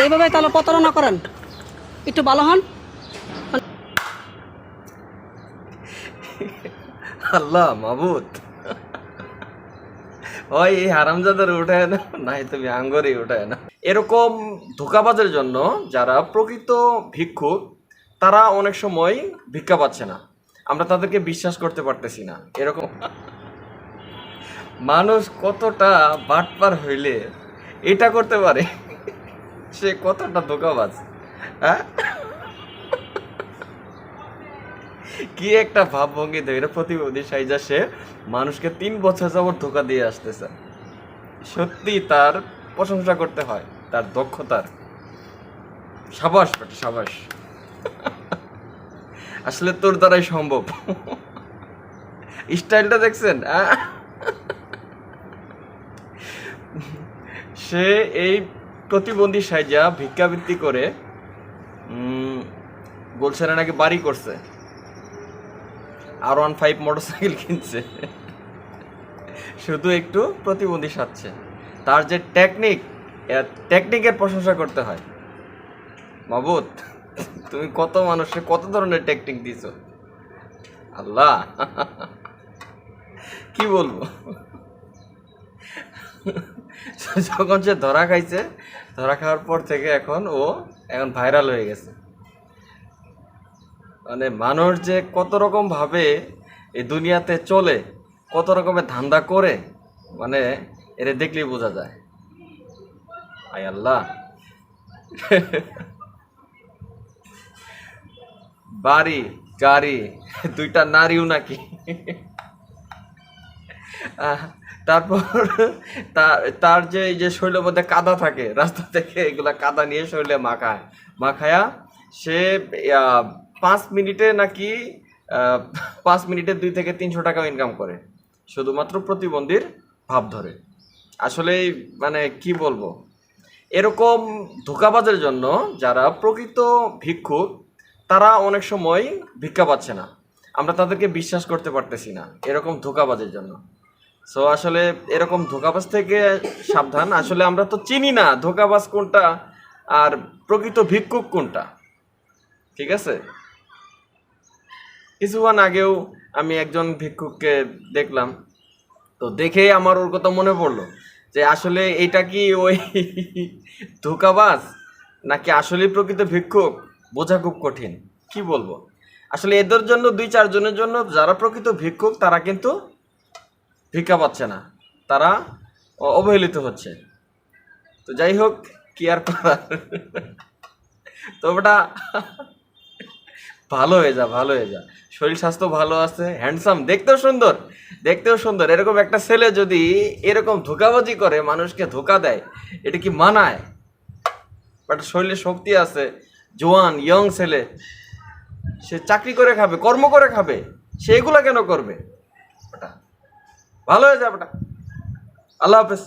তো এইভাবে তাহলে প্রতারণা করেন, একটু ভালো হন। আল্লাহ মাবুদ, ওই এই হারামজাদার উঠায় না, নাই তুমি আঙ্গরে উঠায় না। এরকম ধোঁকাবাজের জন্য যারা প্রকৃত ভিক্ষুক তারা অনেক সময় ভিক্ষা পাচ্ছে না, আমরা তাদেরকে বিশ্বাস করতে পারতেছি না। এরকম মানুষ কতটা বাটপার হইলে এটা করতে পারে, সে কতটা ধোঁকাবাজ। হ্যাঁ, কি একটা ভাবভঙ্গি ধরে প্রতিবন্ধী সাইজা সে মানুষকে 3 বছর যাবত ধোঁকা দিয়ে আসতেছে। সত্যি তার প্রশংসা করতে হয়, তার দক্ষতার। সাবাস বেটা সাবাস, আসলে তোর দ্বারাই সম্ভব। স্টাইলটা দেখছেন? সে এই প্রতিবন্ধী সাইজা ভিক্ষাবৃত্তি করে বলছে না নাকি বাড়ি করছে, R15 মোটরসাইকেল কিনছে, শুধু একটু প্রতিবন্ধী সাজছে। তার যে টেকনিকের প্রশংসা করতে হয়। মাবুদ, তুমি কত মানুষের কত ধরনের টেকনিক দিছো আল্লাহ, কি বলবো। যখন সে ধরা খাইছে, ধরা খাওয়ার পর থেকে এখন ভাইরাল হয়ে গেছে। মানে মানুষ যে কত রকম ভাবে এই দুনিয়াতে চলে, কত রকমের ধান্দা করে, মানে এরে দেখলেই বোঝা যায়। আয় আল্লাহ, বাড়ি গাড়ি, 2টা নারীও নাকি। তারপর তার যে এই যে শরীরের মধ্যে কাদা থাকে, রাস্তা থেকে এগুলা কাদা নিয়ে শরীরে মাখায়া সে 5 মিনিটে নাকি 5 মিনিটে 2 থেকে 300 টাকা ইনকাম করে, শুধুমাত্র প্রতিবন্ধীর ভাব ধরে। আসলে মানে কি বলবো, এরকম ধোঁকাবাজের জন্য যারা প্রকৃত ভিক্ষুক তারা অনেক সময় ভিক্ষা পাচ্ছে না, আমরা তাদেরকে বিশ্বাস করতে পারতেছি না এরকম ধোঁকাবাজের জন্য। সো আসলে এরকম ধোঁকাবাজ থেকে সাবধান। আসলে আমরা তো চিনি না ধোঁকাবাজ কোনটা আর প্রকৃত ভিক্ষুক কোনটা, ঠিক আছে? কিছুক্ষণ আগেও আমি একজন ভিক্ষুককে দেখলাম, তো দেখে আমার ওর কথা মনে পড়লো যে আসলে এটা কি ওই ধোঁকাবাজ নাকি আসলে প্রকৃত ভিক্ষুক, বোঝা খুব কঠিন। কি বলবো, আসলে এদের জন্য 2-4 জনের জন্য যারা প্রকৃত ভিক্ষুক তারা কিন্তু ভিক্ষা পাচ্ছে না, তারা অবহেলিত হচ্ছে। তো যাই হোক, কি আর করার। তো ওটা ভালো হয়ে যা, ভালো হয়ে যা, শরীর স্বাস্থ্য ভালো আছে, হ্যান্ডসাম, দেখতেও সুন্দর। এরকম একটা ছেলে যদি এরকম ধোঁকাবাজি করে, মানুষকে ধোঁকা দেয়, এটা কি মানায়? বাট শরীরে শক্তি আছে, জোয়ান ইয়ং ছেলে, সে চাকরি করে খাবে, কর্ম করে খাবে, সে এগুলা কেন করবে? ভালো হয়ে যাবে। আল্লাহ হাফেজ।